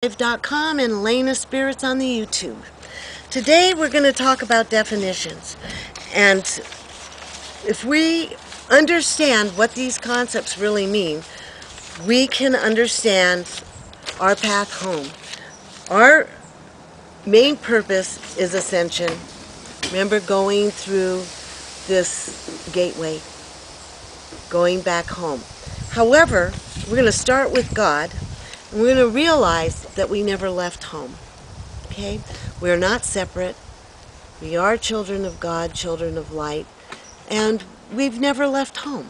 live.com and Alayna Spirits on the YouTube. Today we're going to talk about definitions. And if we understand what these concepts really mean, we can understand our path home. Our main purpose is ascension. Remember, going through this gateway, going back home. However, we're going to start with God, and we're going to realize that we never left home. Okay? We're not separate. We are children of God, children of light, and we've never left home.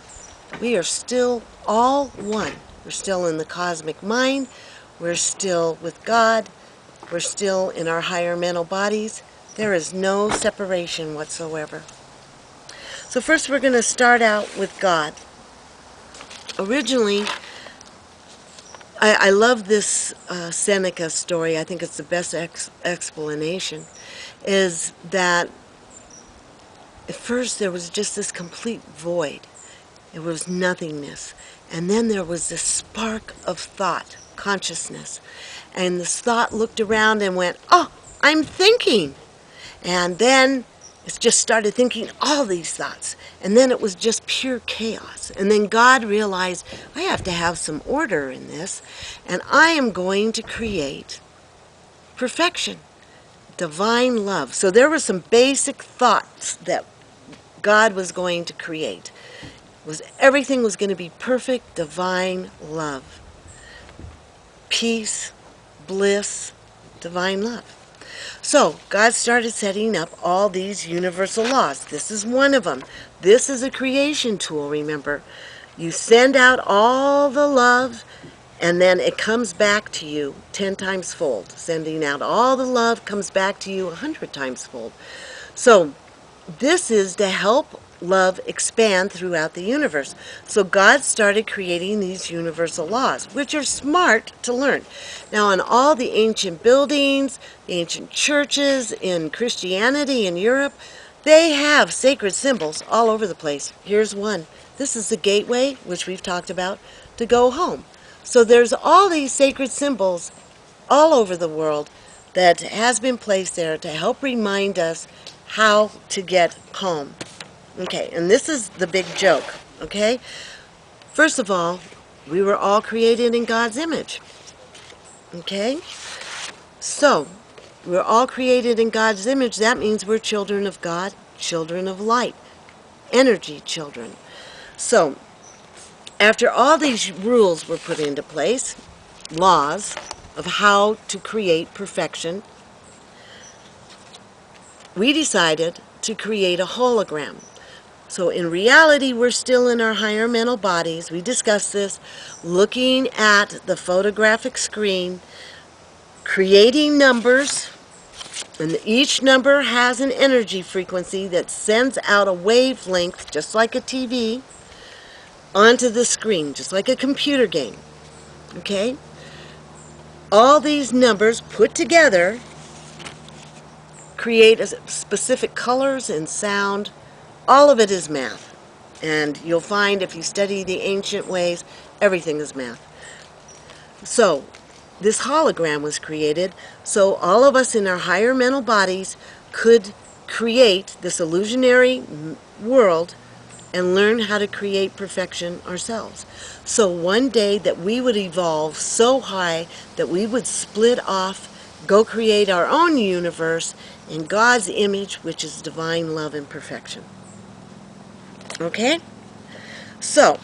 We are still all one. We're still in the cosmic mind. We're still with God. We're still in our higher mental bodies. There is no separation whatsoever. So first we're going to start out with God. Originally, I love this Seneca story. I think it's the best explanation, is that at first there was just this complete void. It was nothingness. And then there was this spark of thought, consciousness. And this thought looked around and went, oh, I'm thinking. And then it just started thinking all these thoughts. And then it was just pure chaos. And then God realized, I have to have some order in this. And I am going to create perfection, divine love. So there were some basic thoughts that God was going to create. Everything was going to be perfect, divine love. Peace, bliss, divine love. So God started setting up all these universal laws. This is one of them. This is a creation tool, remember. You send out all the love, and then it comes back to you 10 times fold. Sending out all the love comes back to you 100 times fold. So this is to help love expand throughout the universe. So God started creating these universal laws, which are smart to learn. Now, in all the ancient buildings, the ancient churches, in Christianity in Europe, they have sacred symbols all over the place. Here's one. This is the gateway, which we've talked about, to go home. So there's all these sacred symbols all over the world that has been placed there to help remind us how to get home. Okay, and this is the big joke, okay? First of all, we were all created in God's image, okay? So, we're all created in God's image. That means we're children of God, children of light, energy children. So, after all these rules were put into place, laws of how to create perfection, we decided to create a hologram. So in reality, we're still in our higher mental bodies. We discussed this, looking at the photographic screen, creating numbers, and each number has an energy frequency that sends out a wavelength, just like a TV, onto the screen, just like a computer game. Okay? All these numbers put together create specific colors and sound. All of it is math. And you'll find if you study the ancient ways, everything is math. So, this hologram was created so all of us in our higher mental bodies could create this illusionary world and learn how to create perfection ourselves. So one day that we would evolve so high that we would split off, go create our own universe in God's image, which is divine love and perfection. Okay? So,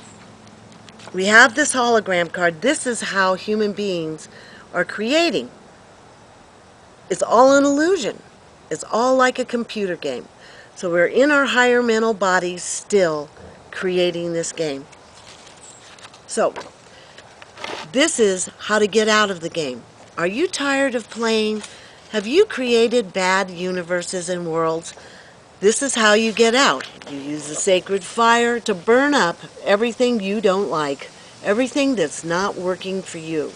we have this hologram card. This is how human beings are creating. It's all an illusion. It's all like a computer game. So we're in our higher mental bodies still creating this game. So, this is how to get out of the game. Are you tired of playing? Have you created bad universes and worlds? This is how you get out. You use the sacred fire to burn up everything you don't like, everything that's not working for you.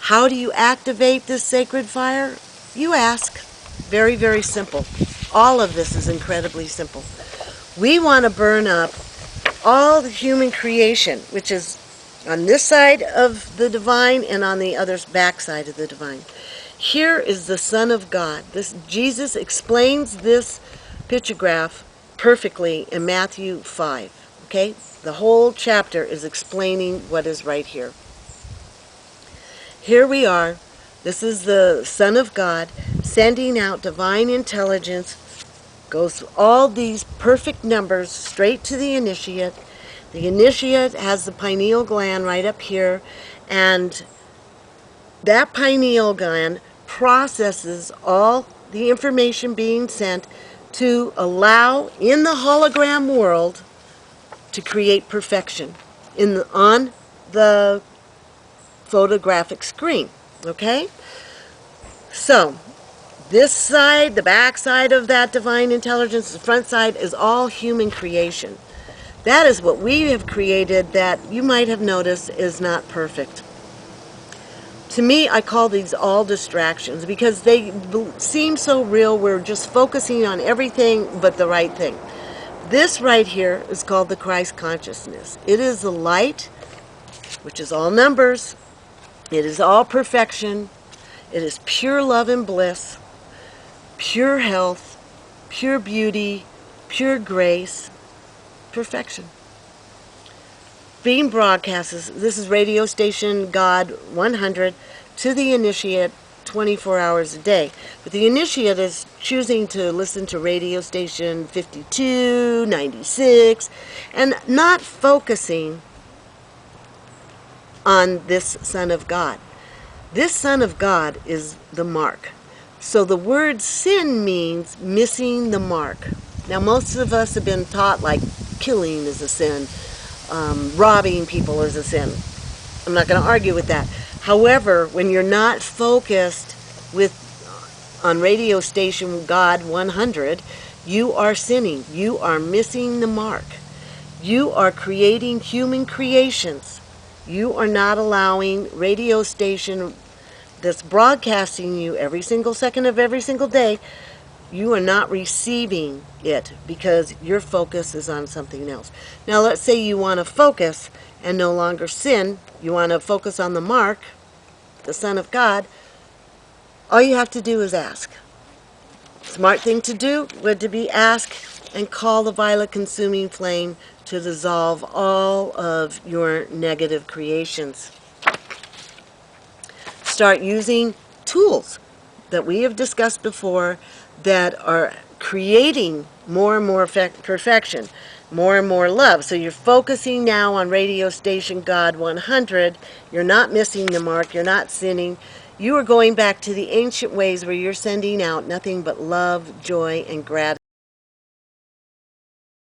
How do you activate this sacred fire? You ask. Very, very simple. All of this is incredibly simple. We want to burn up all the human creation, which is on this side of the divine and on the other back side of the divine. Here is the Son of God. This Jesus explains this pictograph perfectly in Matthew 5. Okay? The whole chapter is explaining what is right here. Here we are. This is the Son of God sending out divine intelligence, goes all these perfect numbers straight to the initiate. The initiate has the pineal gland right up here, and that pineal gland processes all the information being sent to allow in the hologram world to create perfection on the photographic screen. Okay? So, this side, the back side of that divine intelligence, the front side, is all human creation. That is what we have created that you might have noticed is not perfect. To me, I call these all distractions because they seem so real. We're just focusing on everything but the right thing. This right here is called the Christ consciousness. It is the light, which is all numbers. It is all perfection. It is pure love and bliss, pure health, pure beauty, pure grace, perfection. Being broadcast, this is radio station God 100 to the initiate 24 hours a day. But the initiate is choosing to listen to radio station 52, 96, and not focusing on this Son of God. This Son of God is the mark. So the word sin means missing the mark. Now most of us have been taught like killing is a sin, robbing people is a sin. I'm not going to argue with that. However, when you're not focused on radio station God 100, you are sinning. You are missing the mark. You are creating human creations. You are not allowing radio station that's broadcasting you every single second of every single day, you are not receiving it because your focus is on something else. Now let's say you want to focus and no longer sin. You want to focus on the mark, the Son of God. All you have to do is ask. Smart thing to do would to be ask and call the violet consuming flame to dissolve all of your negative creations. Start using tools that we have discussed before that are creating more and more perfection, more and more love. So you're focusing now on radio station God 100. You're not missing the mark. You're not sinning. You are going back to the ancient ways where you're sending out nothing but love, joy, and gratitude.